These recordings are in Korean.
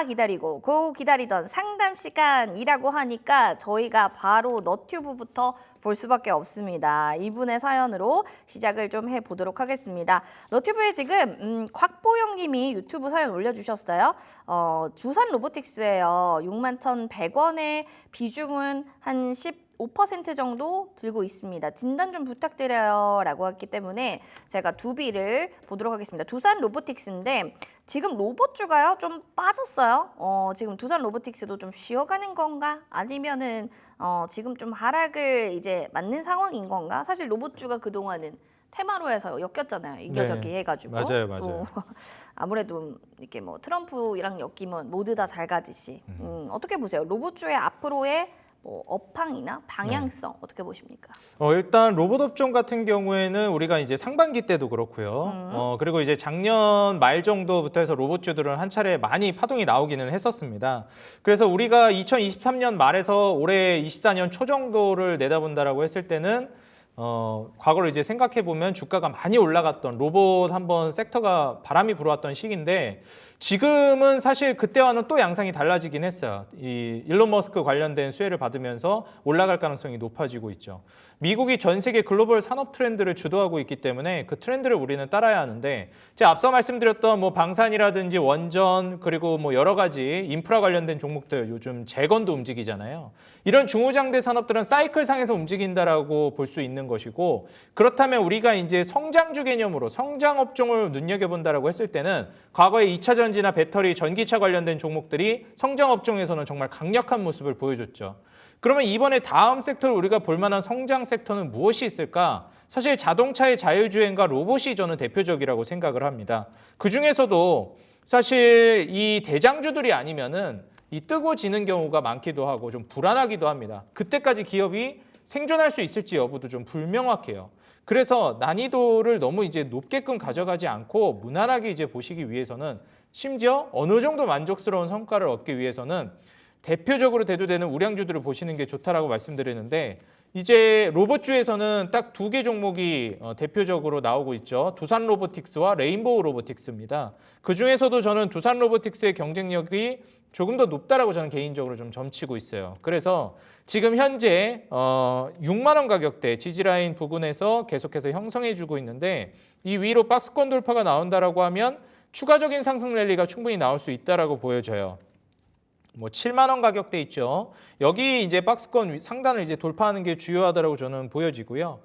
기다리고 고 기다리던 상담 시간이라고 하니까 저희가 바로 너튜브부터 볼 수밖에 없습니다. 이분의 사연으로 시작을 좀 해보도록 하겠습니다. 너튜브에 지금 곽보영 님이 유튜브 사연 올려주셨어요. 두산 로보틱스예요. 61,100원의 비중은 한 15% 정도 들고 있습니다. 진단 좀 부탁드려요 라고 했기 때문에 제가 두비를 보도록 하겠습니다. 두산 로보틱스인데 지금 로봇주가요 좀 빠졌어요. 지금 두산 로보틱스도 좀 쉬어가는 건가? 아니면은 지금 좀 하락을 이제 맞는 상황인 건가? 사실 로봇주가 그동안은 테마로에서 엮였잖아요. 이겨저기 네, 해가지고. 맞아요. 아무래도 이렇게 뭐 트럼프랑 엮이면 모두 다 잘 가듯이. 어떻게 보세요? 로봇주의 앞으로의 뭐 업황이나 방향성 어떻게 보십니까? 일단 로봇 업종 같은 경우에는 우리가 이제 상반기 때도 그렇고요. 그리고 이제 작년 말 정도부터 해서 로봇주들은 한 차례 많이 파동이 나오기는 했었습니다. 그래서 우리가 2023년 말에서 올해 24년 초 정도를 내다본다라고 했을 때는 과거를 이제 생각해 보면 주가가 많이 올라갔던 로봇 한번 섹터가 바람이 불어왔던 시기인데 지금은 사실 그때와는 또 양상이 달라지긴 했어요. 이 일론 머스크 관련된 수혜를 받으면서 올라갈 가능성이 높아지고 있죠. 미국이 전 세계 글로벌 산업 트렌드를 주도하고 있기 때문에 그 트렌드를 우리는 따라야 하는데 제가 앞서 말씀드렸던 뭐 방산이라든지 원전 그리고 뭐 여러 가지 인프라 관련된 종목들 요즘 재건도 움직이잖아요. 이런 중후장대 산업들은 사이클상에서 움직인다라고 볼 수 있는 것이고 그렇다면 우리가 이제 성장주 개념으로 성장 업종을 눈여겨본다라고 했을 때는 과거에 2차 전지나 배터리, 전기차 관련된 종목들이 성장 업종에서는 정말 강력한 모습을 보여줬죠. 그러면 이번에 다음 섹터를 우리가 볼 만한 성장 섹터는 무엇이 있을까? 사실 자동차의 자율주행과 로봇이 저는 대표적이라고 생각을 합니다. 그중에서도 사실 이 대장주들이 아니면은 이 뜨고 지는 경우가 많기도 하고 좀 불안하기도 합니다. 그때까지 기업이 생존할 수 있을지 여부도 좀 불명확해요. 그래서 난이도를 너무 이제 높게끔 가져가지 않고 무난하게 이제 보시기 위해서는 심지어 어느 정도 만족스러운 성과를 얻기 위해서는 대표적으로 대두되는 우량주들을 보시는 게 좋다라고 말씀드리는데 이제 로봇주에서는 딱 두 개 종목이 대표적으로 나오고 있죠. 두산 로보틱스와 레인보우 로보틱스입니다. 그중에서도 저는 두산 로보틱스의 경쟁력이 조금 더 높다라고 저는 개인적으로 좀 점치고 있어요. 그래서 지금 현재 6만 원 가격대 지지라인 부근에서 계속해서 형성해주고 있는데 이 위로 박스권 돌파가 나온다라고 하면 추가적인 상승 랠리가 충분히 나올 수 있다라고 보여져요. 뭐 7만 원 가격대 있죠. 여기 이제 박스권 상단을 이제 돌파하는 게 주요하다라고 저는 보여지고요.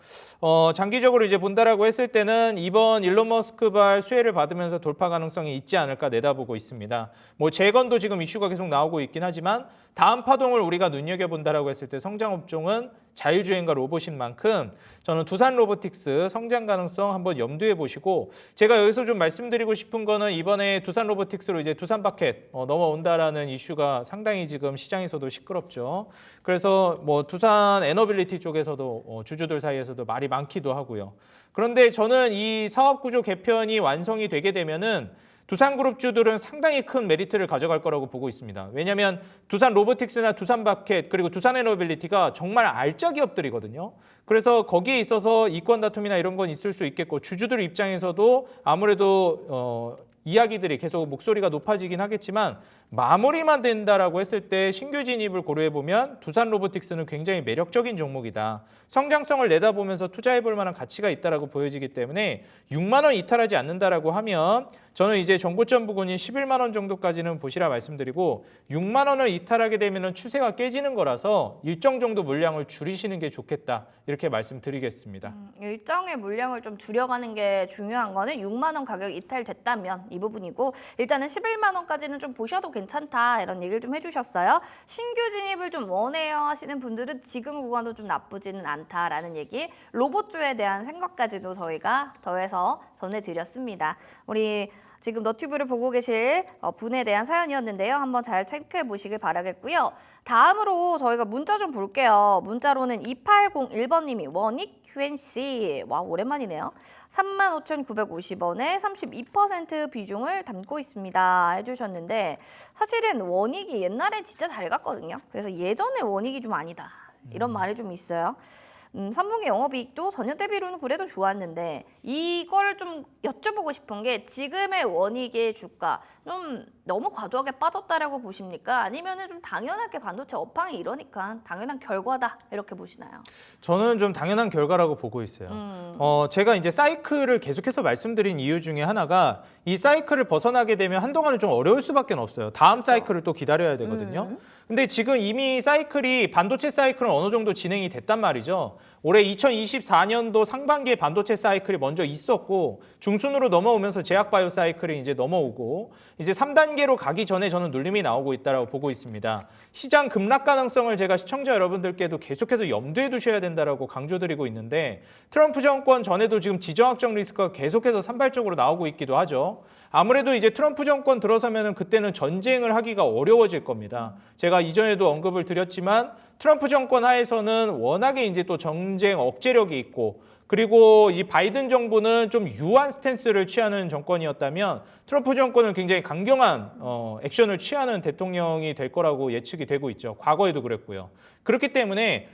장기적으로 이제 본다라고 했을 때는 이번 일론 머스크발 수혜를 받으면서 돌파 가능성이 있지 않을까 내다보고 있습니다. 뭐 재건도 지금 이슈가 계속 나오고 있긴 하지만 다음 파동을 우리가 눈여겨본다라고 했을 때 성장 업종은 자율주행과 로봇인 만큼 저는 두산 로보틱스 성장 가능성 한번 염두에 보시고 제가 여기서 좀 말씀드리고 싶은 거는 이번에 두산 로보틱스로 이제 두산 바켓 넘어온다라는 이슈가 상당히 지금 시장에서도 시끄럽죠. 그래서 뭐 두산 에너빌리티 쪽에서도 주주들 사이에서도 말이 많기도 하고요. 그런데 저는 이 사업 구조 개편이 완성이 되게 되면은 두산그룹주들은 상당히 큰 메리트를 가져갈 거라고 보고 있습니다. 왜냐하면 두산 로보틱스나 두산 바켓 그리고 두산 에너빌리티가 정말 알짜 기업들이거든요. 그래서 거기에 있어서 이권 다툼이나 이런 건 있을 수 있겠고 주주들 입장에서도 아무래도 이야기들이 계속 목소리가 높아지긴 하겠지만 마무리만 된다라고 했을 때 신규 진입을 고려해보면 두산 로보틱스는 굉장히 매력적인 종목이다. 성장성을 내다보면서 투자해볼 만한 가치가 있다라고 보여지기 때문에 6만 원 이탈하지 않는다라고 하면 저는 이제 정고점 부근인 11만 원 정도까지는 보시라 말씀드리고 6만 원을 이탈하게 되면 추세가 깨지는 거라서 일정 정도 물량을 줄이시는 게 좋겠다. 이렇게 말씀드리겠습니다. 일정의 물량을 좀 줄여가는 게 중요한 거는 6만 원 가격 이탈됐다면 이 부분이고 일단은 11만 원까지는 좀 보셔도 괜찮다 이런 얘기를 좀 해주셨어요. 신규 진입을 좀 원해요 하시는 분들은 지금 구간도 좀 나쁘지는 않다라는 얘기 로봇주에 대한 생각까지도 저희가 더해서 전해드렸습니다. 우리 지금 너튜브를 보고 계실 분에 대한 사연이었는데요. 한번 잘 체크해 보시길 바라겠고요. 다음으로 저희가 문자 좀 볼게요. 문자로는 2801번님이 원익 QNC 와 오랜만이네요. 35,950원에 32% 비중을 담고 있습니다 해주셨는데 사실은 원익이 옛날에 진짜 잘 갔거든요. 그래서 예전에 원익이 좀 아니다 이런 말이 좀 있어요. 3분기 영업이익도 전년 대비로는 그래도 좋았는데 이걸 좀 여쭤보고 싶은 게 지금의 원익의 주가 좀 너무 과도하게 빠졌다라고 보십니까? 아니면은 좀 당연하게 반도체 업황이 이러니까 당연한 결과다 이렇게 보시나요? 저는 좀 당연한 결과라고 보고 있어요. 제가 이제 사이클을 계속해서 말씀드린 이유 중에 하나가 이 사이클을 벗어나게 되면 한동안은 좀 어려울 수밖에 없어요. 다음 사이클을 또 기다려야 되거든요. 근데 지금 이미 사이클이 반도체 사이클은 어느 정도 진행이 됐단 말이죠. 올해 2024년도 상반기에 반도체 사이클이 먼저 있었고 중순으로 넘어오면서 제약바이오 사이클이 이제 넘어오고 이제 3단계로 가기 전에 저는 눌림이 나오고 있다고 보고 있습니다. 시장 급락 가능성을 제가 시청자 여러분들께도 계속해서 염두에 두셔야 된다라고 강조드리고 있는데 트럼프 정권 전에도 지금 지정학적 리스크가 계속해서 산발적으로 나오고 있기도 하죠. 아무래도 이제 트럼프 정권 들어서면은 그때는 전쟁을 하기가 어려워질 겁니다. 제가 이전에도 언급을 드렸지만 트럼프 정권 하에서는 워낙에 이제 또 전쟁 억제력이 있고 그리고 이 바이든 정부는 좀 유한 스탠스를 취하는 정권이었다면 트럼프 정권은 굉장히 강경한 액션을 취하는 대통령이 될 거라고 예측이 되고 있죠. 과거에도 그랬고요. 그렇기 때문에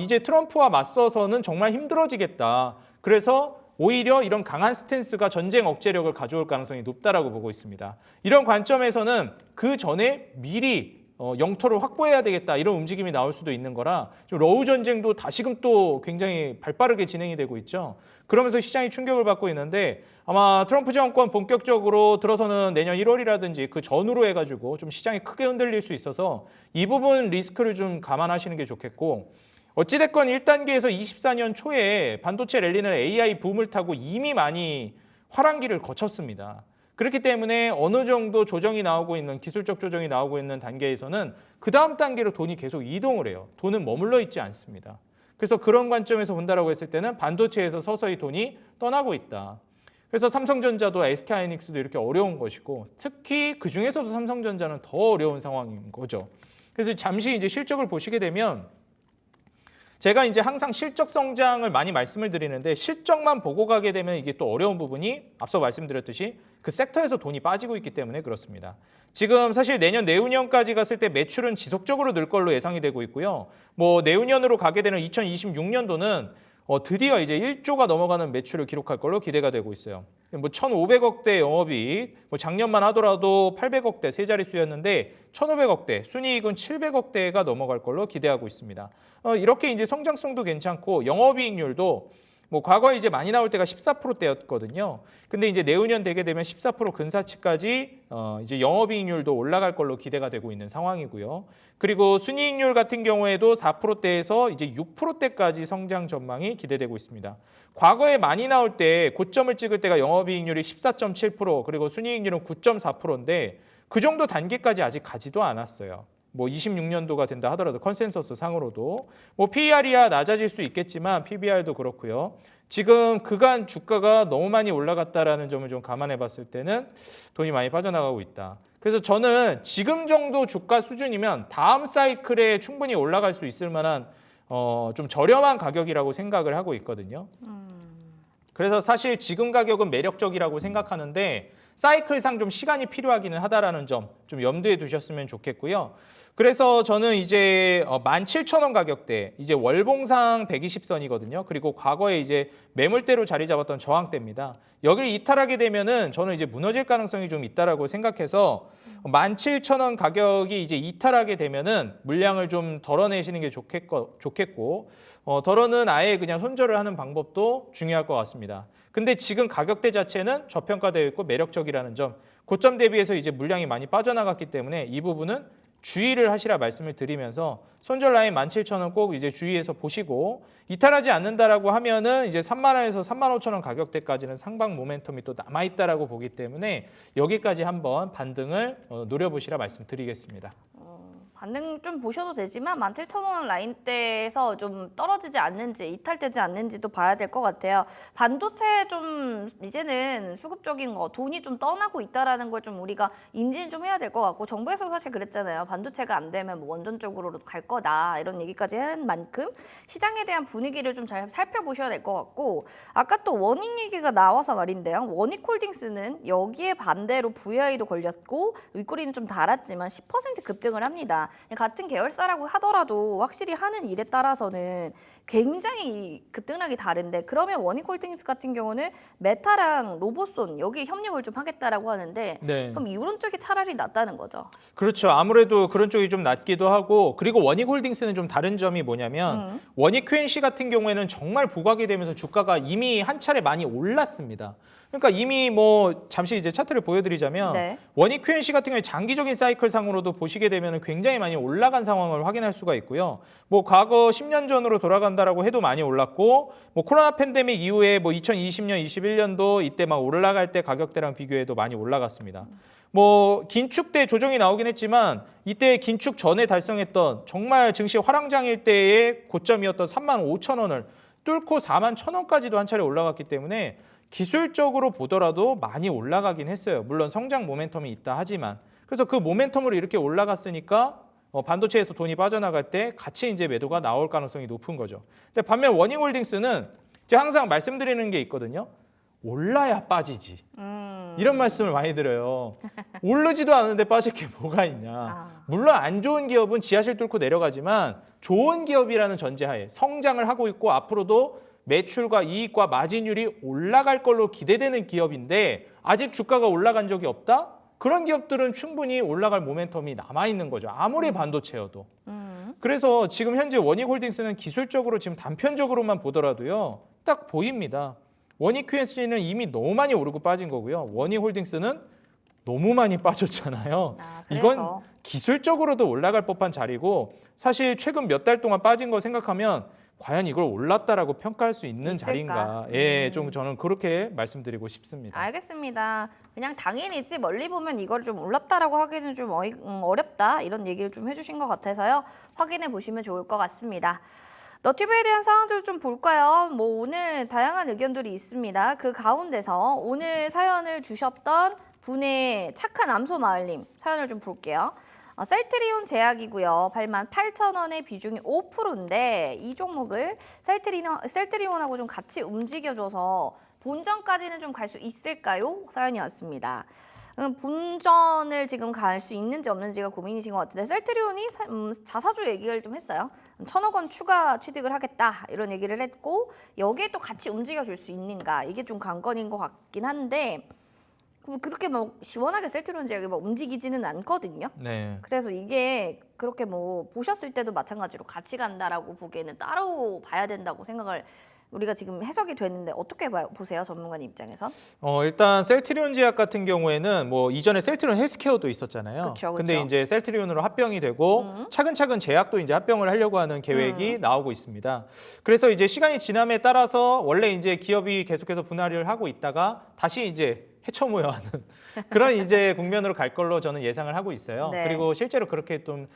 이제 트럼프와 맞서서는 정말 힘들어지겠다. 그래서 오히려 이런 강한 스탠스가 전쟁 억제력을 가져올 가능성이 높다라고 보고 있습니다. 이런 관점에서는 그 전에 미리 영토를 확보해야 되겠다 이런 움직임이 나올 수도 있는 거라 지금 러우 전쟁도 다시금 또 굉장히 발빠르게 진행이 되고 있죠. 그러면서 시장이 충격을 받고 있는데 아마 트럼프 정권 본격적으로 들어서는 내년 1월이라든지 그 전후로 해가지고 좀 시장이 크게 흔들릴 수 있어서 이 부분 리스크를 좀 감안하시는 게 좋겠고 어찌됐건 1단계에서 24년 초에 반도체 랠리는 AI 붐을 타고 이미 많이 화랑기를 거쳤습니다. 그렇기 때문에 어느 정도 조정이 나오고 있는 기술적 조정이 나오고 있는 단계에서는 그 다음 단계로 돈이 계속 이동을 해요. 돈은 머물러 있지 않습니다. 그래서 그런 관점에서 본다라고 했을 때는 반도체에서 서서히 돈이 떠나고 있다. 그래서 삼성전자도 SK하이닉스도 이렇게 어려운 것이고 특히 그중에서도 삼성전자는 더 어려운 상황인 거죠. 그래서 잠시 이제 실적을 보시게 되면 제가 이제 항상 실적 성장을 많이 말씀을 드리는데 실적만 보고 가게 되면 이게 또 어려운 부분이 앞서 말씀드렸듯이 그 섹터에서 돈이 빠지고 있기 때문에 그렇습니다. 지금 사실 내년 내후년까지 갔을 때 매출은 지속적으로 늘 걸로 예상이 되고 있고요. 뭐 내후년으로 가게 되는 2026년도는 드디어 이제 1조가 넘어가는 매출을 기록할 걸로 기대가 되고 있어요. 뭐 1,500억대 영업이익, 뭐 작년만 하더라도 800억대 세 자릿수였는데 1,500억대, 순이익은 700억대가 넘어갈 걸로 기대하고 있습니다. 이렇게 이제 성장성도 괜찮고 영업이익률도 뭐 과거에 이제 많이 나올 때가 14%대였거든요. 근데 이제 내후년 되게 되면 14% 근사치까지 이제 영업이익률도 올라갈 걸로 기대가 되고 있는 상황이고요. 그리고 순이익률 같은 경우에도 4%대에서 이제 6%대까지 성장 전망이 기대되고 있습니다. 과거에 많이 나올 때 고점을 찍을 때가 영업이익률이 14.7% 그리고 순이익률은 9.4%인데 그 정도 단계까지 아직 가지도 않았어요. 뭐 26년도가 된다 하더라도 컨센서스 상으로도 뭐 PER이야 낮아질 수 있겠지만 PBR도 그렇고요. 지금 그간 주가가 너무 많이 올라갔다라는 점을 좀 감안해 봤을 때는 돈이 많이 빠져나가고 있다. 그래서 저는 지금 정도 주가 수준이면 다음 사이클에 충분히 올라갈 수 있을 만한 좀 저렴한 가격이라고 생각을 하고 있거든요. 그래서 사실 지금 가격은 매력적이라고 생각하는데 사이클상 좀 시간이 필요하기는 하다라는 점 좀 염두에 두셨으면 좋겠고요. 그래서 저는 이제 17,000원 가격대, 이제 월봉상 120선이거든요. 그리고 과거에 이제 매물대로 자리 잡았던 저항대입니다. 여기를 이탈하게 되면은 저는 이제 무너질 가능성이 좀 있다라고 생각해서 17,000원 가격이 이제 이탈하게 되면은 물량을 좀 덜어내시는 게 좋겠고, 덜어는 아예 그냥 손절을 하는 방법도 중요할 것 같습니다. 근데 지금 가격대 자체는 저평가되어 있고 매력적이라는 점, 고점 대비해서 이제 물량이 많이 빠져나갔기 때문에 이 부분은 주의를 하시라 말씀을 드리면서 손절 라인 17,000원 꼭 이제 주의해서 보시고 이탈하지 않는다라고 하면은 이제 3만 원에서 3만 5천 원 가격대까지는 상방 모멘텀이 또 남아 있다라고 보기 때문에 여기까지 한번 반등을 노려보시라 말씀드리겠습니다. 반등 좀 보셔도 되지만 17,000원 라인대에서 좀 떨어지지 않는지 이탈되지 않는지도 봐야 될 것 같아요. 반도체 좀 이제는 수급적인 거 돈이 좀 떠나고 있다라는 걸 좀 우리가 인지는 좀 해야 될 것 같고 정부에서 사실 그랬잖아요. 반도체가 안 되면 뭐 원전 쪽으로 갈 거다 이런 얘기까지 한 만큼 시장에 대한 분위기를 좀 잘 살펴보셔야 될 것 같고 아까 또 원익 얘기가 나와서 말인데요. 원익홀딩스는 여기에 반대로 VI도 걸렸고 윗꼬리는 좀 달았지만 10% 급등을 합니다. 같습니다. 같은 계열사라고 하더라도 확실히 하는 일에 따라서는 굉장히 급등락이 다른데 그러면 원익홀딩스 같은 경우는 메타랑 로보손 여기 협력을 좀 하겠다라고 하는데 네. 그럼 이런 쪽이 차라리 낫다는 거죠. 그렇죠. 아무래도 그런 쪽이 좀 낫기도 하고 그리고 원익홀딩스는 좀 다른 점이 뭐냐면 원익 QNC 같은 경우에는 정말 부각이 되면서 주가가 이미 한 차례 많이 올랐습니다. 그러니까 이미 뭐 잠시 이제 차트를 보여드리자면 네. 원익 QNC 같은 경우에 장기적인 사이클 상으로도 보시게 되면 굉장히 많이 올라간 상황을 확인할 수가 있고요. 뭐 과거 10년 전으로 돌아간다라고 해도 많이 올랐고 뭐 코로나 팬데믹 이후에 뭐 2020년, 21년도 이때 막 올라갈 때 가격대랑 비교해도 많이 올라갔습니다. 뭐 긴축 때 조정이 나오긴 했지만 이때 긴축 전에 달성했던 정말 증시 화랑장일 때의 고점이었던 35,000원을 뚫고 41,000원까지도 한 차례 올라갔기 때문에 기술적으로 보더라도 많이 올라가긴 했어요. 물론 성장 모멘텀이 있다 하지만 그래서 그 모멘텀으로 이렇게 올라갔으니까 반도체에서 돈이 빠져나갈 때 같이 이제 매도가 나올 가능성이 높은 거죠. 근데 반면 원익홀딩스는 제가 항상 말씀드리는 게 있거든요. 올라야 빠지지. 이런 말씀을 많이 드려요. 오르지도 않은데 빠질 게 뭐가 있냐. 물론 안 좋은 기업은 지하실 뚫고 내려가지만 좋은 기업이라는 전제하에 성장을 하고 있고 앞으로도 매출과 이익과 마진율이 올라갈 걸로 기대되는 기업인데 아직 주가가 올라간 적이 없다? 그런 기업들은 충분히 올라갈 모멘텀이 남아있는 거죠. 아무리 반도체여도. 그래서 지금 현재 원익홀딩스는 기술적으로 지금 단편적으로만 보더라도요. 딱 보입니다. 원익 QNC는 이미 너무 많이 오르고 빠진 거고요. 원익홀딩스는 너무 많이 빠졌잖아요. 이건 기술적으로도 올라갈 법한 자리고 사실 최근 몇 달 동안 빠진 거 생각하면 과연 이걸 올랐다라고 평가할 수 있는 있을까? 자리인가? 예, 좀 저는 그렇게 말씀드리고 싶습니다. 알겠습니다. 그냥 당연히지 멀리 보면 이걸 좀 올랐다라고 하기는 좀 어렵다 이런 얘기를 좀 해주신 것 같아서요. 확인해 보시면 좋을 것 같습니다. 너튜브에 대한 사항들 좀 볼까요? 뭐 오늘 다양한 의견들이 있습니다. 그 가운데서 오늘 사연을 주셨던 분의 착한 암소마을님 사연을 좀 볼게요. 셀트리온 제약이고요. 88,000원의 비중이 5%인데 이 종목을 셀트리온하고 좀 같이 움직여줘서 본전까지는 좀 갈 수 있을까요? 사연이 왔습니다. 본전을 지금 갈 수 있는지 없는지가 고민이신 것 같은데 셀트리온이 자사주 얘기를 좀 했어요. 1,000억 원 추가 취득을 하겠다 이런 얘기를 했고 여기에 또 같이 움직여줄 수 있는가 이게 좀 관건인 것 같긴 한데 그렇게 막 시원하게 셀트리온 제약이 막 움직이지는 않거든요. 네. 그래서 이게 그렇게 뭐 보셨을 때도 마찬가지로 같이 간다라고 보기에는 따로 봐야 된다고 생각을 우리가 지금 해석이 되는데 어떻게 보세요, 전문가님 입장에선? 일단 셀트리온 제약 같은 경우에는 뭐 이전에 셀트리온 헬스케어도 있었잖아요. 그쵸. 근데 이제 셀트리온으로 합병이 되고 차근차근 제약도 이제 합병을 하려고 하는 계획이 나오고 있습니다. 그래서 이제 시간이 지남에 따라서 원래 이제 기업이 계속해서 분할을 하고 있다가 다시 이제 해쳐모여하는 그런 이제 국면으로 갈 걸로 저는 예상을 하고 있어요. 네. 그리고 실제로 그렇게 좀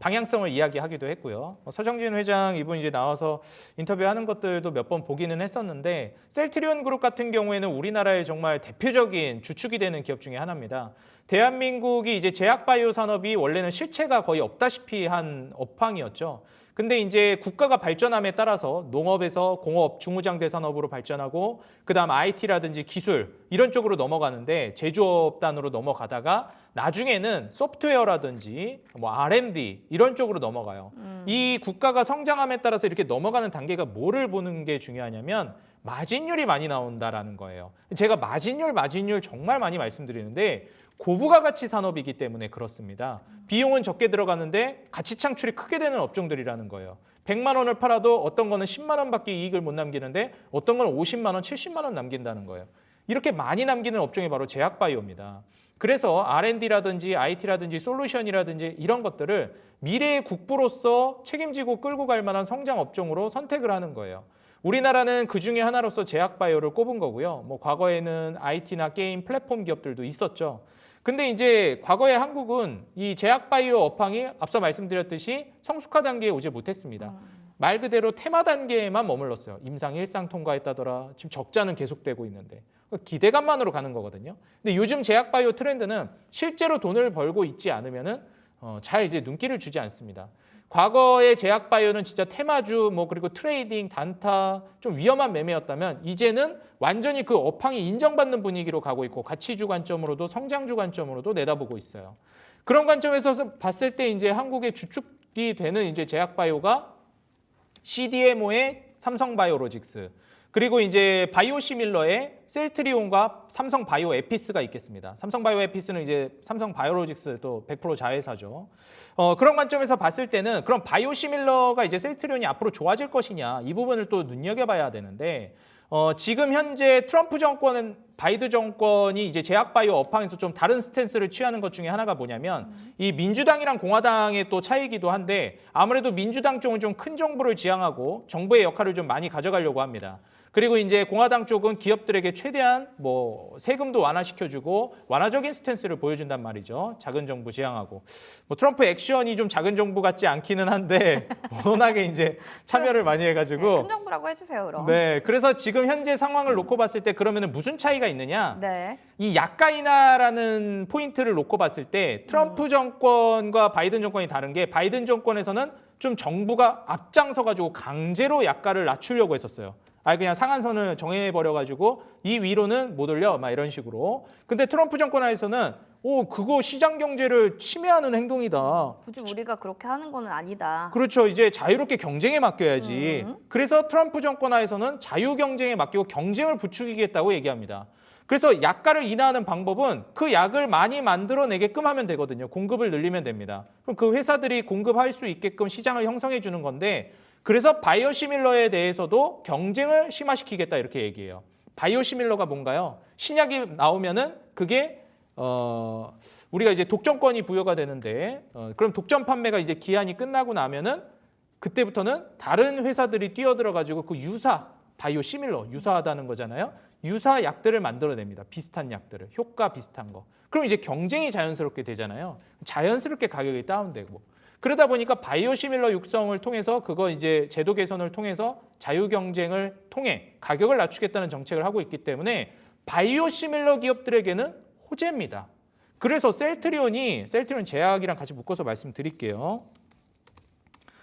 방향성을 이야기하기도 했고요. 서정진 회장 이분 이제 나와서 인터뷰하는 것들도 몇 번 보기는 했었는데 셀트리온 그룹 같은 경우에는 우리나라의 정말 대표적인 주축이 되는 기업 중에 하나입니다. 대한민국이 이제 제약바이오 산업이 원래는 실체가 거의 없다시피 한 업황이었죠. 근데 이제 국가가 발전함에 따라서 농업에서 공업, 중무장대 산업으로 발전하고 그다음 IT라든지 기술 이런 쪽으로 넘어가는데 제조업단으로 넘어가다가 나중에는 소프트웨어라든지 뭐 R&D 이런 쪽으로 넘어가요. 이 국가가 성장함에 따라서 이렇게 넘어가는 단계가 뭐를 보는 게 중요하냐면 마진율이 많이 나온다라는 거예요. 제가 마진율 정말 많이 말씀드리는데 고부가 가치 산업이기 때문에 그렇습니다. 비용은 적게 들어가는데 가치 창출이 크게 되는 업종들이라는 거예요. 100만 원을 팔아도 어떤 거는 10만 원밖에 이익을 못 남기는데 어떤 거는 50만 원, 70만 원 남긴다는 거예요. 이렇게 많이 남기는 업종이 바로 제약바이오입니다. 그래서 R&D라든지 IT라든지 솔루션이라든지 이런 것들을 미래의 국부로서 책임지고 끌고 갈 만한 성장 업종으로 선택을 하는 거예요. 우리나라는 그 중에 하나로서 제약바이오를 꼽은 거고요. 뭐 과거에는 IT나 게임 플랫폼 기업들도 있었죠. 근데 이제 과거에 한국은 이 제약바이오 업황이 앞서 말씀드렸듯이 성숙화 단계에 오지 못했습니다. 말 그대로 테마 단계에만 머물렀어요. 임상 1상 통과했다더라. 지금 적자는 계속되고 있는데. 기대감만으로 가는 거거든요. 근데 요즘 제약바이오 트렌드는 실제로 돈을 벌고 있지 않으면은 잘 이제 눈길을 주지 않습니다. 과거의 제약바이오는 진짜 테마주 뭐 그리고 트레이딩, 단타 좀 위험한 매매였다면 이제는 완전히 그 업황이 인정받는 분위기로 가고 있고 가치주 관점으로도 성장주 관점으로도 내다보고 있어요. 그런 관점에서 봤을 때 이제 한국의 주축이 되는 이제 제약바이오가 CDMO의 삼성바이오로직스, 그리고 이제 바이오시밀러의 셀트리온과 삼성바이오에피스가 있겠습니다. 삼성바이오에피스는 이제 삼성바이오로직스 또 100% 자회사죠. 그런 관점에서 봤을 때는 그럼 바이오시밀러가 이제 셀트리온이 앞으로 좋아질 것이냐, 이 부분을 또 눈여겨봐야 되는데, 지금 현재 트럼프 정권은 바이든 정권이 이제 제약바이오 업황에서 좀 다른 스탠스를 취하는 것 중에 하나가 뭐냐면 이 민주당이랑 공화당의 또 차이기도 한데, 아무래도 민주당 쪽은 좀 큰 정부를 지향하고 정부의 역할을 좀 많이 가져가려고 합니다. 그리고 이제 공화당 쪽은 기업들에게 최대한 뭐 세금도 완화시켜주고 완화적인 스탠스를 보여준단 말이죠. 작은 정부 지향하고. 뭐 트럼프 액션이 좀 작은 정부 같지 않기는 한데 워낙에 이제 참여를 많이 해가지고. 네, 큰 정부라고 해주세요, 그럼. 네, 그래서 지금 현재 상황을 놓고 봤을 때 그러면은 무슨 차이가 있느냐? 네. 이 약가 인하라는 포인트를 놓고 봤을 때 트럼프 정권과 바이든 정권이 다른 게, 바이든 정권에서는 좀 정부가 앞장서가지고 강제로 약가를 낮추려고 했었어요. 아예 그냥 상한선을 정해버려가지고 이 위로는 못 올려, 막 이런 식으로. 근데 트럼프 정권 하에서는 그거 시장 경제를 침해하는 행동이다. 굳이 우리가 그렇게 하는 거는 아니다. 그렇죠. 이제 자유롭게 경쟁에 맡겨야지. 그래서 트럼프 정권 하에서는 자유 경쟁에 맡기고 경쟁을 부추기겠다고 얘기합니다. 그래서 약가를 인하하는 방법은 그 약을 많이 만들어내게끔 하면 되거든요. 공급을 늘리면 됩니다. 그럼 그 회사들이 공급할 수 있게끔 시장을 형성해 주는 건데, 그래서 바이오시밀러에 대해서도 경쟁을 심화시키겠다, 이렇게 얘기해요. 바이오시밀러가 뭔가요? 신약이 나오면은 그게 우리가 이제 독점권이 부여가 되는데, 그럼 독점 판매가 이제 기한이 끝나고 나면은 그때부터는 다른 회사들이 뛰어들어가지고 그 유사, 바이오시밀러, 유사하다는 거잖아요. 유사 약들을 만들어냅니다. 비슷한 약들을, 효과 비슷한 거. 그럼 이제 경쟁이 자연스럽게 되잖아요. 자연스럽게 가격이 다운되고. 그러다 보니까 바이오시밀러 육성을 통해서 그거 이제 제도 개선을 통해서 자유 경쟁을 통해 가격을 낮추겠다는 정책을 하고 있기 때문에 바이오시밀러 기업들에게는 호재입니다. 그래서 셀트리온 제약이랑 같이 묶어서 말씀드릴게요.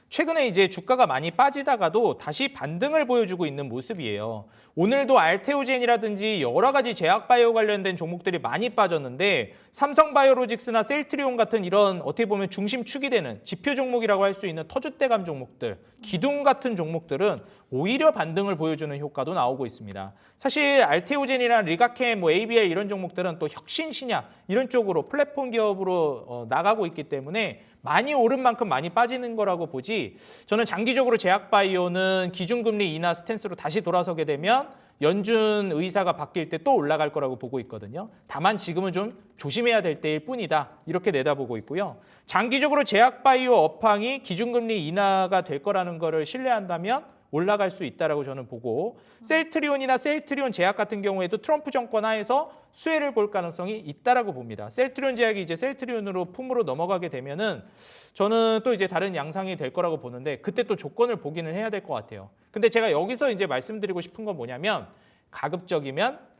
최근에 이제 주가가 많이 빠지다가도 다시 반등을 보여주고 있는 모습이에요. 오늘도 알테오젠이라든지 여러 가지 제약바이오 관련된 종목들이 많이 빠졌는데, 삼성바이오로직스나 셀트리온 같은 이런 어떻게 보면 중심축이 되는 지표 종목이라고 할 수 있는 터줏대감 종목들, 기둥 같은 종목들은 오히려 반등을 보여주는 효과도 나오고 있습니다. 사실 알테오젠이나 리가켐, ABL 이런 종목들은 또 혁신 신약 이런 쪽으로 플랫폼 기업으로 나가고 있기 때문에 많이 오른 만큼 많이 빠지는 거라고 보지, 저는 장기적으로 제약바이오는 기준금리 인하 스탠스로 다시 돌아서게 되면 연준 의사가 바뀔 때 또 올라갈 거라고 보고 있거든요. 다만 지금은 좀 조심해야 될 때일 뿐이다, 이렇게 내다보고 있고요. 장기적으로 제약바이오 업황이 기준금리 인하가 될 거라는 거를 신뢰한다면 올라갈 수 있다라고 저는 보고, 셀트리온이나 셀트리온 제약 같은 경우에도 트럼프 정권 하에서 수혜를 볼 가능성이 있다라고 봅니다. 셀트리온 제약이 이제 셀트리온으로 품으로 넘어가게 되면은 저는 또 이제 다른 양상이 될 거라고 보는데, 그때 또 조건을 보기는 해야 될 것 같아요. 근데 제가 여기서 이제 말씀드리고 싶은 건 뭐냐면, 가급적이면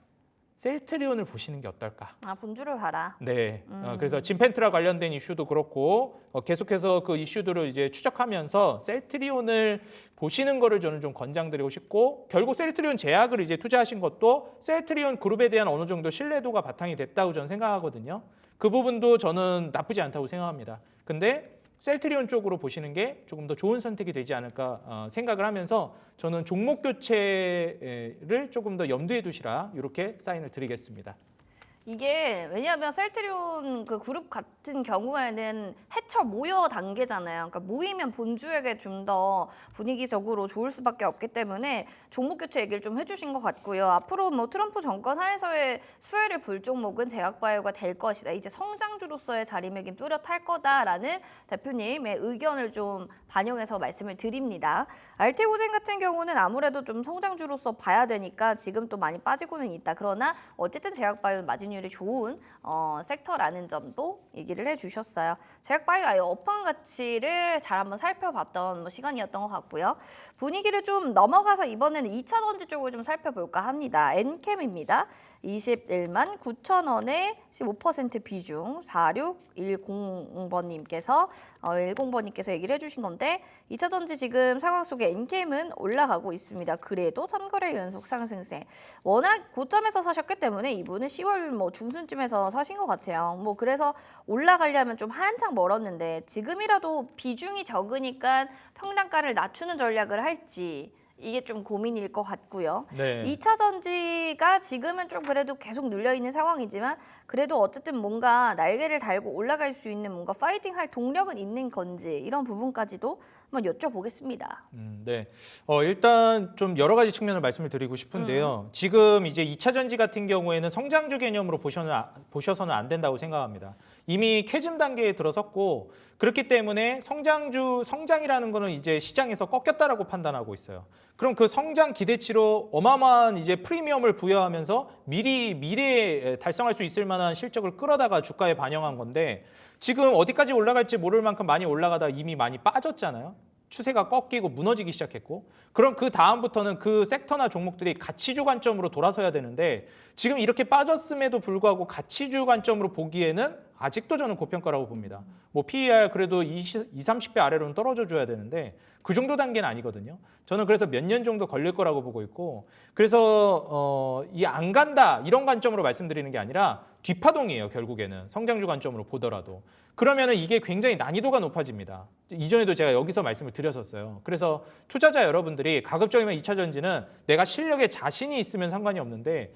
셀트리온을 보시는 게 어떨까? 본주를 봐라. 네. 그래서 진펜트라 관련된 이슈도 그렇고 계속해서 그 이슈들을 이제 추적하면서 셀트리온을 보시는 거를 저는 좀 권장드리고 싶고, 결국 셀트리온 제약을 이제 투자하신 것도 셀트리온 그룹에 대한 어느 정도 신뢰도가 바탕이 됐다고 저는 생각하거든요. 그 부분도 저는 나쁘지 않다고 생각합니다. 근데 셀트리온 쪽으로 보시는 게 조금 더 좋은 선택이 되지 않을까 생각을 하면서, 저는 종목 교체를 조금 더 염두에 두시라, 이렇게 사인을 드리겠습니다. 이게 왜냐하면 셀트리온 그 그룹 같은 경우에는 해처 모여 단계잖아요. 그러니까 모이면 본주에게 좀 더 분위기적으로 좋을 수밖에 없기 때문에 종목 교체 얘기를 좀 해주신 것 같고요. 앞으로 뭐 트럼프 정권 하에서의 수혜를 볼 종목은 제약바이오가 될 것이다. 이제 성장주로서의 자리매김 뚜렷할 거다라는 대표님의 의견을 좀 반영해서 말씀을 드립니다. 알테오젠 같은 경우는 아무래도 좀 성장주로서 봐야 되니까 지금 또 많이 빠지고는 있다. 그러나 어쨌든 제약바이오는 마진율이 좋은 섹터라는 점도 얘기를 해주셨어요. 제약바이오 업황 가치를 잘 한번 살펴봤던 시간이었던 것 같고요. 분위기를 좀 넘어가서 이번에는 2차 전지 쪽을 좀 살펴볼까 합니다. 엔캠입니다. 21만 9천 원에 15% 비중 4610번님께서 10번님께서 얘기를 해주신 건데, 2차 전지 지금 상황 속에 엔캠은 올라가고 있습니다. 그래도 3거래 연속 상승세. 워낙 고점에서 사셨기 때문에 이분은 10월 뭐 중순쯤에서 사신 것 같아요. 뭐 그래서 올라가려면 좀 한창 멀었는데 지금이라도 비중이 적으니까 평단가를 낮추는 전략을 할지 이게 좀 고민일 것 같고요. 네. 2차 전지가 지금은 좀 그래도 계속 눌려 있는 상황이지만 그래도 어쨌든 뭔가 날개를 달고 올라갈 수 있는 뭔가 파이팅할 동력은 있는 건지 이런 부분까지도 한번 여쭤보겠습니다. 네. 일단 좀 여러 가지 측면을 말씀을 드리고 싶은데요. 지금 이제 2차 전지 같은 경우에는 성장주 개념으로 보셔서는 안 된다고 생각합니다. 이미 캐즘 단계에 들어섰고 그렇기 때문에 성장이라는 거는 이제 시장에서 꺾였다라고 판단하고 있어요. 그럼 그 성장 기대치로 어마어마한 이제 프리미엄을 부여하면서 미래에 달성할 수 있을 만한 실적을 끌어다가 주가에 반영한 건데 지금 어디까지 올라갈지 모를 만큼 많이 올라가다 이미 많이 빠졌잖아요. 추세가 꺾이고 무너지기 시작했고 그럼 그 다음부터는 그 섹터나 종목들이 가치주 관점으로 돌아서야 되는데 지금 이렇게 빠졌음에도 불구하고 가치주 관점으로 보기에는 아직도 저는 고평가라고 봅니다. 뭐 PER 그래도 30배 아래로는 떨어져 줘야 되는데 그 정도 단계는 아니거든요. 저는 그래서 몇 년 정도 걸릴 거라고 보고 있고 그래서 이 안 간다 이런 관점으로 말씀드리는 게 아니라 뒷파동이에요. 결국에는 성장주 관점으로 보더라도 그러면은 이게 굉장히 난이도가 높아집니다. 이전에도 제가 여기서 말씀을 드렸었어요. 그래서 투자자 여러분들이 가급적이면 2차 전지는 내가 실력에 자신이 있으면 상관이 없는데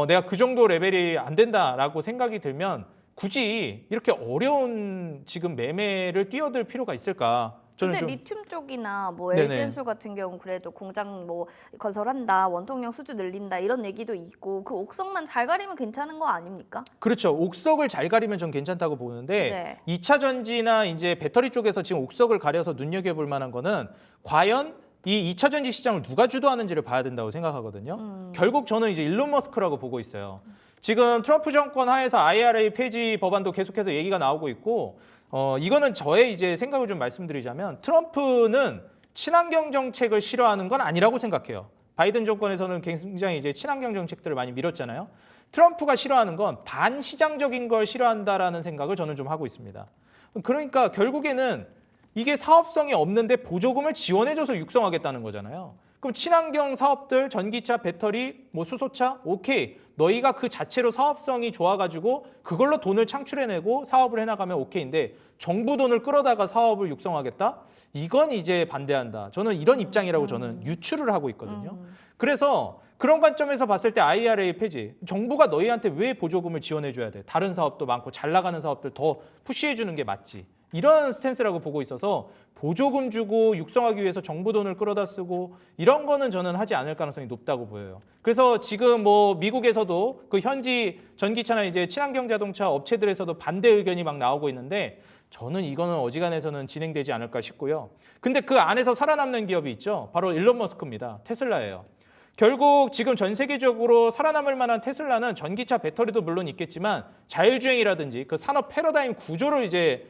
내가 그 정도 레벨이 안 된다라고 생각이 들면 굳이 이렇게 어려운 지금 매매를 뛰어들 필요가 있을까? 저는 근데 좀 리튬 쪽이나 뭐 네네. LG엔솔 같은 경우 그래도 공장 뭐 건설한다, 원통형 수주 늘린다 이런 얘기도 있고 그 옥석만 잘 가리면 괜찮은 거 아닙니까? 그렇죠. 옥석을 잘 가리면 전 괜찮다고 보는데 네. 2차 전지나 이제 배터리 쪽에서 지금 옥석을 가려서 눈여겨볼 만한 거는 과연 이 2차 전지 시장을 누가 주도하는지를 봐야 된다고 생각하거든요. 결국 저는 이제 일론 머스크라고 보고 있어요. 지금 트럼프 정권 하에서 IRA 폐지 법안도 계속해서 얘기가 나오고 있고 이거는 저의 이제 생각을 좀 말씀드리자면 트럼프는 친환경 정책을 싫어하는 건 아니라고 생각해요. 바이든 정권에서는 굉장히 이제 친환경 정책들을 많이 밀었잖아요. 트럼프가 싫어하는 건 반시장적인 걸 싫어한다라는 생각을 저는 좀 하고 있습니다. 그러니까 결국에는 이게 사업성이 없는데 보조금을 지원해줘서 육성하겠다는 거잖아요. 그럼 친환경 사업들, 전기차, 배터리, 뭐 수소차, 오케이. 너희가 그 자체로 사업성이 좋아가지고 그걸로 돈을 창출해내고 사업을 해나가면 오케이인데 정부 돈을 끌어다가 사업을 육성하겠다? 이건 이제 반대한다. 저는 이런 입장이라고 저는 유추를 하고 있거든요. 그래서 그런 관점에서 봤을 때 IRA 폐지, 정부가 너희한테 왜 보조금을 지원해줘야 돼? 다른 사업도 많고 잘 나가는 사업들 더 푸시해주는 게 맞지. 이런 스탠스라고 보고 있어서 보조금 주고 육성하기 위해서 정부 돈을 끌어다 쓰고 이런 거는 저는 하지 않을 가능성이 높다고 보여요. 그래서 지금 뭐 미국에서도 그 현지 전기차나 이제 친환경 자동차 업체들에서도 반대 의견이 막 나오고 있는데 저는 이거는 어지간해서는 진행되지 않을까 싶고요. 근데 그 안에서 살아남는 기업이 있죠. 바로 일론 머스크입니다. 테슬라예요. 결국 지금 전 세계적으로 살아남을 만한 테슬라는 전기차 배터리도 물론 있겠지만 자율주행이라든지 그 산업 패러다임 구조를 이제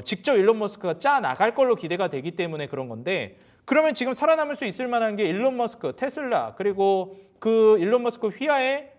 직접 일론 머스크가 짜 나갈 걸로 기대가 되기 때문에 그런 건데 그러면 지금 살아남을 수 있을 만한 게 일론 머스크, 테슬라 그리고 그 일론 머스크 휘하에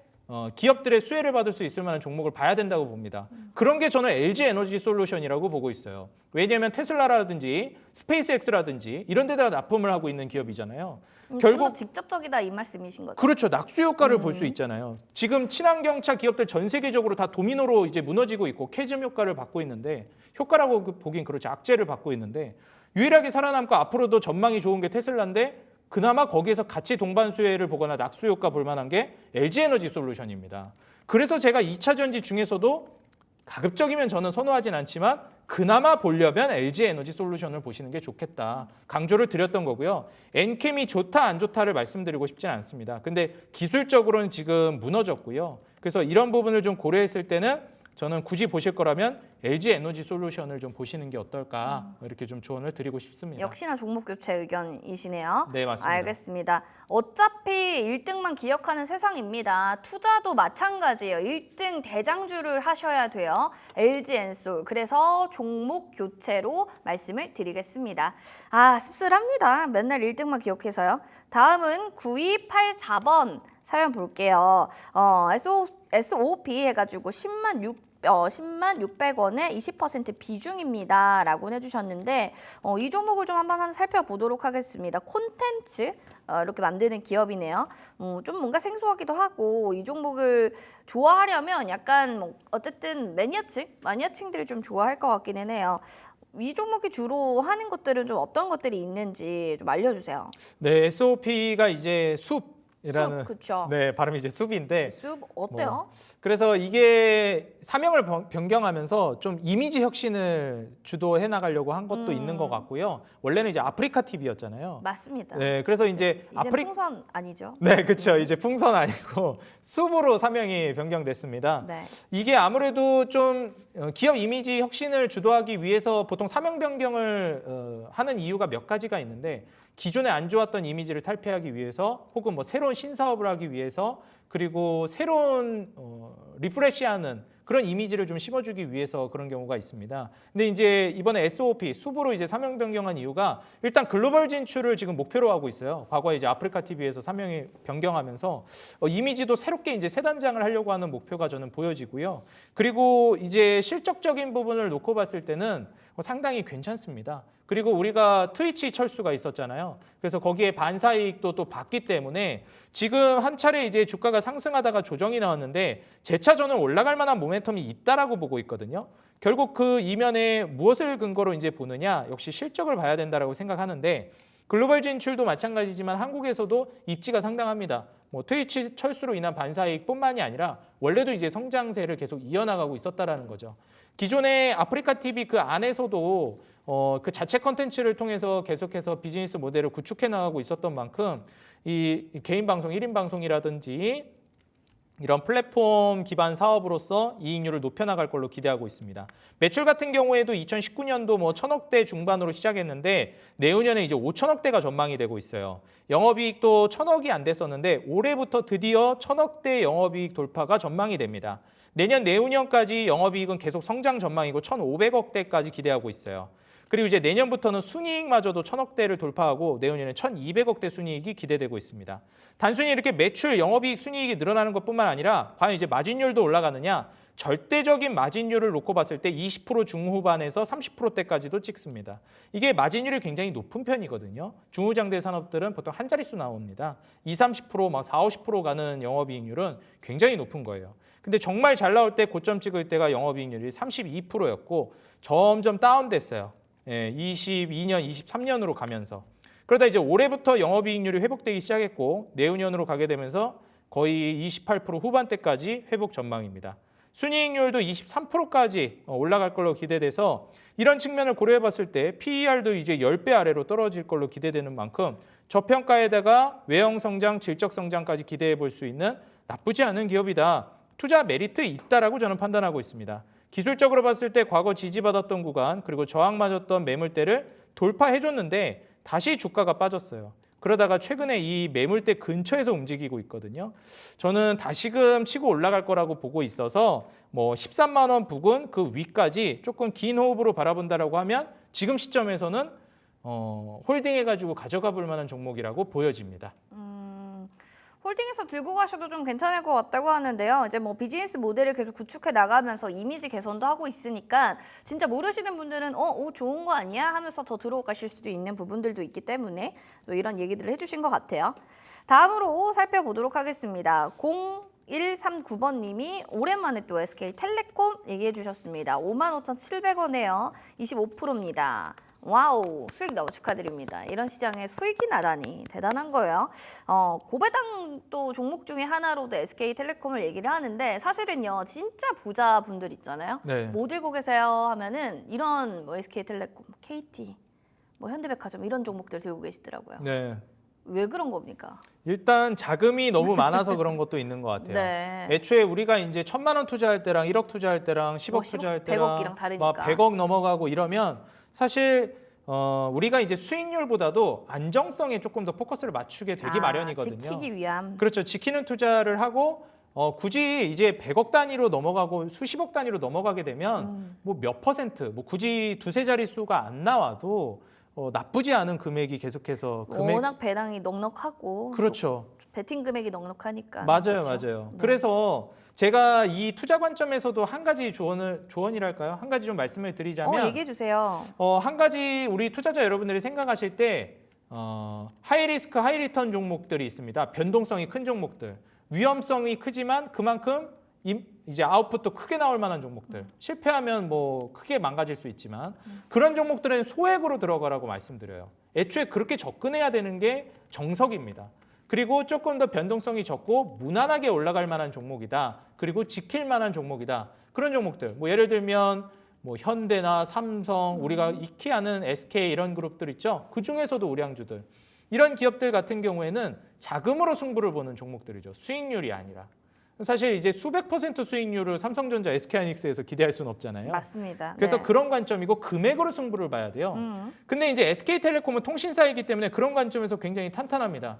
기업들의 수혜를 받을 수 있을 만한 종목을 봐야 된다고 봅니다. 그런 게 저는 LG 에너지 솔루션이라고 보고 있어요. 왜냐하면 테슬라라든지 스페이스X라든지 이런 데다가 납품을 하고 있는 기업이잖아요. 결국 좀 더 직접적이다 이 말씀이신 거죠? 그렇죠. 낙수 효과를 볼 수 있잖아요. 지금 친환경차 기업들 전 세계적으로 다 도미노로 이제 무너지고 있고 캐즘 효과를 받고 있는데 효과라고 보긴 그렇죠. 악재를 받고 있는데 유일하게 살아남고 앞으로도 전망이 좋은 게 테슬라인데 그나마 거기에서 같이 동반 수혜를 보거나 낙수 효과 볼 만한 게 LG 에너지 솔루션입니다. 그래서 제가 2차 전지 중에서도 가급적이면 저는 선호하진 않지만 그나마 보려면 LG 에너지 솔루션을 보시는 게 좋겠다. 강조를 드렸던 거고요. 엔캠이 좋다 안 좋다를 말씀드리고 싶지는 않습니다. 근데 기술적으로는 지금 무너졌고요. 그래서 이런 부분을 좀 고려했을 때는 저는 굳이 보실 거라면 LG 에너지 솔루션을 좀 보시는 게 어떨까 이렇게 좀 조언을 드리고 싶습니다. 역시나 종목 교체 의견이시네요. 네, 맞습니다. 알겠습니다. 어차피 1등만 기억하는 세상입니다. 투자도 마찬가지예요. 1등 대장주를 하셔야 돼요. LG엔솔. 그래서 종목 교체로 말씀을 드리겠습니다. 아, 씁쓸합니다. 맨날 1등만 기억해서요. 다음은 9284번 사연 볼게요. SOP 해가지고 10만 10만 600원의 20% 비중입니다라고 해주셨는데 이 종목을 좀 한번 살펴보도록 하겠습니다. 콘텐츠 이렇게 만드는 기업이네요. 좀 뭔가 생소하기도 하고 이 종목을 좋아하려면 약간 뭐 어쨌든 마니아층들이 좀 좋아할 것 같기는 해요. 이 종목이 주로 하는 것들은 좀 어떤 것들이 있는지 좀 알려주세요. 네, SOP가 이제 숲이라는 숲, 그쵸. 네, 발음이 이제 숲인데 숲 어때요? 그래서 이게 사명을 변경하면서 좀 이미지 혁신을 주도해 나가려고 한 것도 있는 것 같고요. 원래는 이제 아프리카 TV였잖아요. 맞습니다. 네, 그래서 이제 이제 풍선 아니죠? 네, 그렇죠. 이제 풍선 아니고 숲으로 사명이 변경됐습니다. 네. 이게 아무래도 좀 기업 이미지 혁신을 주도하기 위해서 보통 사명 변경을 하는 이유가 몇 가지가 있는데 기존에 안 좋았던 이미지를 탈피하기 위해서 혹은 뭐 새로운 신사업을 하기 위해서 그리고 새로운 리프레시하는 그런 이미지를 좀 심어주기 위해서 그런 경우가 있습니다. 근데 이제 이번에 SOP 숲으로 이제 사명 변경한 이유가 일단 글로벌 진출을 지금 목표로 하고 있어요. 과거에 이제 아프리카 TV에서 사명이 변경하면서 이미지도 새롭게 이제 새 단장을 하려고 하는 목표가 저는 보여지고요. 그리고 이제 실적적인 부분을 놓고 봤을 때는 상당히 괜찮습니다. 그리고 우리가 트위치 철수가 있었잖아요. 그래서 거기에 반사이익도 또 받기 때문에 지금 한 차례 이제 주가가 상승하다가 조정이 나왔는데 재차 저는 올라갈 만한 모멘텀이 있다라고 보고 있거든요. 결국 그 이면에 무엇을 근거로 이제 보느냐, 역시 실적을 봐야 된다라고 생각하는데 글로벌 진출도 마찬가지지만 한국에서도 입지가 상당합니다. 뭐 트위치 철수로 인한 반사이익뿐만이 아니라 원래도 이제 성장세를 계속 이어나가고 있었다라는 거죠. 기존의 아프리카 TV 그 안에서도 그 자체 컨텐츠를 통해서 계속해서 비즈니스 모델을 구축해 나가고 있었던 만큼 이 개인 방송, 1인 방송이라든지 이런 플랫폼 기반 사업으로서 이익률을 높여나갈 걸로 기대하고 있습니다. 매출 같은 경우에도 2019년도 뭐 1,000억대 중반으로 시작했는데 내후년에 이제 5,000억대가 전망이 되고 있어요. 영업이익도 1,000억이 안 됐었는데 올해부터 드디어 1,000억대 영업이익 돌파가 전망이 됩니다. 내년 내후년까지 영업이익은 계속 성장 전망이고 1,500억대까지 기대하고 있어요. 그리고 이제 내년부터는 순이익마저도 1,000억대를 돌파하고 내후년에 1,200억대 순이익이 기대되고 있습니다. 단순히 이렇게 매출, 영업이익, 순이익이 늘어나는 것뿐만 아니라 과연 이제 마진율도 올라가느냐? 절대적인 마진율을 놓고 봤을 때 20% 중후반에서 30%대까지도 찍습니다. 이게 마진율이 굉장히 높은 편이거든요. 중후장대 산업들은 보통 한 자릿수 나옵니다. 20, 30%, 막 40, 50% 가는 영업이익률은 굉장히 높은 거예요. 근데 정말 잘 나올 때 고점 찍을 때가 영업이익률이 32%였고 점점 다운됐어요. 22년, 23년으로 가면서. 그러다 이제 올해부터 영업이익률이 회복되기 시작했고 내후년으로 가게 되면서 거의 28% 후반대까지 회복 전망입니다. 순이익률도 23%까지 올라갈 걸로 기대돼서 이런 측면을 고려해 봤을 때 PER도 이제 10배 아래로 떨어질 걸로 기대되는 만큼 저평가에다가 외형 성장, 질적 성장까지 기대해 볼 수 있는 나쁘지 않은 기업이다. 투자 메리트 있다라고 저는 판단하고 있습니다. 기술적으로 봤을 때 과거 지지받았던 구간 그리고 저항 맞았던 매물대를 돌파해줬는데 다시 주가가 빠졌어요. 그러다가 최근에 이 매물대 근처에서 움직이고 있거든요. 저는 다시금 치고 올라갈 거라고 보고 있어서 뭐 13만 원 부근 그 위까지 조금 긴 호흡으로 바라본다라고 하면 지금 시점에서는 홀딩해가지고 가져가 볼 만한 종목이라고 보여집니다. 홀딩해서 들고 가셔도 좀 괜찮을 것 같다고 하는데요. 이제 뭐 비즈니스 모델을 계속 구축해 나가면서 이미지 개선도 하고 있으니까 진짜 모르시는 분들은 좋은 거 아니야 하면서 더 들어가실 수도 있는 부분들도 있기 때문에 또 이런 얘기들을 해주신 것 같아요. 다음으로 살펴보도록 하겠습니다. 0139번님이 오랜만에 또 SK텔레콤 얘기해 주셨습니다. 55,700원에요. 25%입니다. 와우, 수익 너무 축하드립니다. 이런 시장에 수익이 나다니 대단한 거예요. 고배당 또 종목 중에 하나로도 SK텔레콤을 얘기를 하는데 사실은요 진짜 부자분들 있잖아요. 네. 뭐 들고 계세요 하면은 이런 뭐 SK텔레콤, KT, 뭐 현대백화점 이런 종목들 들고 계시더라고요. 네. 왜 그런 겁니까? 일단 자금이 너무 많아서 그런 것도 있는 것 같아요. 네. 애초에 우리가 이제 1,000만 원 투자할 때랑 1억 투자할 때랑 10억 뭐 투자할 10억, 때랑 100억이랑 다르니까. 100억 넘어가고 이러면 사실 우리가 이제 수익률보다도 안정성에 조금 더 포커스를 맞추게 되기 마련이거든요. 지키기 위함. 그렇죠. 지키는 투자를 하고 굳이 이제 100억 단위로 넘어가고 수십억 단위로 넘어가게 되면 뭐 몇 퍼센트, 뭐 굳이 두세 자릿수가 안 나와도 나쁘지 않은 금액이 계속해서 워낙 배당이 넉넉하고 그렇죠. 베팅 금액이 넉넉하니까. 맞아요, 그렇죠? 맞아요. 네. 그래서 제가 이 투자 관점에서도 한 가지 조언이랄까요? 한 가지 좀 말씀을 드리자면 얘기해 주세요. 한 가지 우리 투자자 여러분들이 생각하실 때 하이 리스크 하이 리턴 종목들이 있습니다. 변동성이 큰 종목들. 위험성이 크지만 그만큼 이제 아웃풋도 크게 나올 만한 종목들. 실패하면 뭐 크게 망가질 수 있지만 그런 종목들은 소액으로 들어가라고 말씀드려요. 애초에 그렇게 접근해야 되는 게 정석입니다. 그리고 조금 더 변동성이 적고 무난하게 올라갈 만한 종목이다. 그리고 지킬 만한 종목이다. 그런 종목들. 뭐 예를 들면 뭐 현대나 삼성, 우리가 익히 아는 SK 이런 그룹들 있죠. 그 중에서도 우량주들. 이런 기업들 같은 경우에는 자금으로 승부를 보는 종목들이죠. 수익률이 아니라. 사실 이제 수백 % 수익률을 삼성전자, SK하이닉스에서 기대할 수는 없잖아요. 맞습니다. 그래서 네. 그런 관점이고 금액으로 승부를 봐야 돼요. 근데 이제 SK텔레콤은 통신사이기 때문에 그런 관점에서 굉장히 탄탄합니다.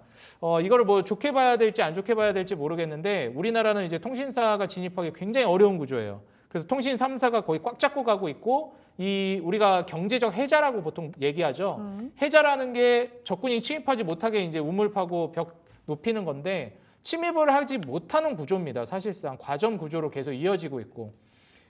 이거를 뭐 좋게 봐야 될지 안 좋게 봐야 될지 모르겠는데 우리나라는 이제 통신사가 진입하기 굉장히 어려운 구조예요. 그래서 통신 3사가 거의 꽉 잡고 가고 있고 우리가 경제적 해자라고 보통 얘기하죠. 해자라는 게 적군이 침입하지 못하게 이제 우물 파고 벽 높이는 건데 침입을 하지 못하는 구조입니다. 사실상 과점 구조로 계속 이어지고 있고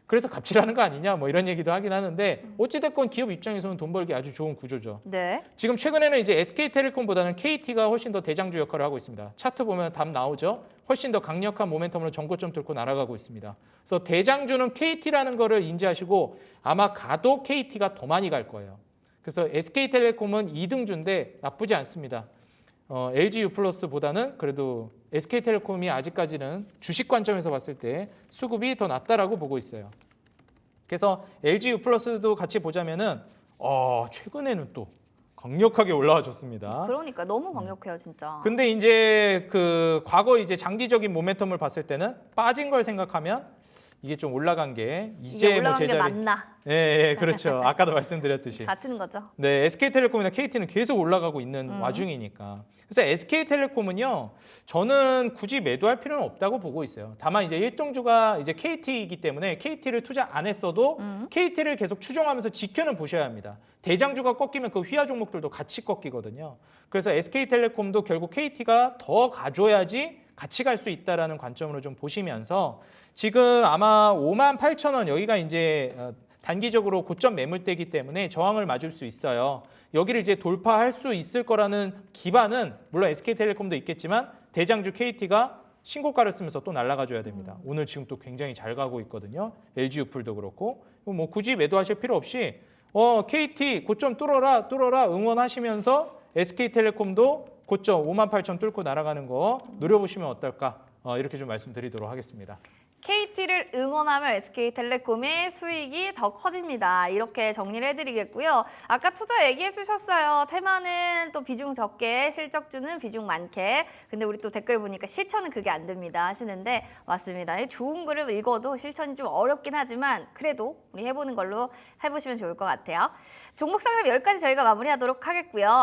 그래서 갑질하는 거 아니냐 뭐 이런 얘기도 하긴 하는데 어찌됐건 기업 입장에서는 돈 벌기 아주 좋은 구조죠. 네. 지금 최근에는 이제 SK텔레콤보다는 KT가 훨씬 더 대장주 역할을 하고 있습니다. 차트 보면 답 나오죠. 훨씬 더 강력한 모멘텀으로 전고점 뚫고 날아가고 있습니다. 그래서 대장주는 KT라는 거를 인지하시고 아마 가도 KT가 더 많이 갈 거예요. 그래서 SK텔레콤은 2등주인데 나쁘지 않습니다. LG유플러스보다는 그래도 SK텔레콤이 아직까지는 주식 관점에서 봤을 때 수급이 더 낫다라고 보고 있어요. 그래서 LG유플러스도 같이 보자면은 최근에는 또 강력하게 올라와 줬습니다. 그러니까 너무 강력해요, 진짜. 근데 이제 그 과거 이제 장기적인 모멘텀을 봤을 때는 빠진 걸 생각하면 이게 좀 올라간 게 이제 이게 올라간 게 제자리. 맞나? 예, 그렇죠. 아까도 말씀드렸듯이. 같은 거죠. 네, SK텔레콤이나 KT는 계속 올라가고 있는 와중이니까. 그래서 SK텔레콤은요, 저는 굳이 매도할 필요는 없다고 보고 있어요. 다만 이제 1등주가 이제 KT이기 때문에 KT를 투자 안 했어도 KT를 계속 추종하면서 지켜는 보셔야 합니다. 대장주가 꺾이면 그 휘하 종목들도 같이 꺾이거든요. 그래서 SK텔레콤도 결국 KT가 더 가줘야지 같이 갈 수 있다라는 관점으로 좀 보시면서 지금 아마 58,000원 여기가 이제 단기적으로 고점 매물대이기 때문에 저항을 맞을 수 있어요. 여기를 이제 돌파할 수 있을 거라는 기반은 물론 SK텔레콤도 있겠지만 대장주 KT가 신고가를 쓰면서 또 날아가 줘야 됩니다. 오늘 지금 또 굉장히 잘 가고 있거든요. LG유플도 그렇고 뭐 굳이 매도하실 필요 없이 KT 고점 뚫어라 응원하시면서 SK텔레콤도 고점 58,000 뚫고 날아가는 거 노려보시면 어떨까 이렇게 좀 말씀드리도록 하겠습니다. KT를 응원하면 SK텔레콤의 수익이 더 커집니다. 이렇게 정리를 해드리겠고요. 아까 투자 얘기해 주셨어요. 테마는 또 비중 적게, 실적주는 비중 많게. 근데 우리 또 댓글 보니까 실천은 그게 안 됩니다 하시는데 맞습니다. 좋은 글을 읽어도 실천이 좀 어렵긴 하지만 그래도 우리 해보는 걸로 해보시면 좋을 것 같아요. 종목 상담 여기까지 저희가 마무리하도록 하겠고요.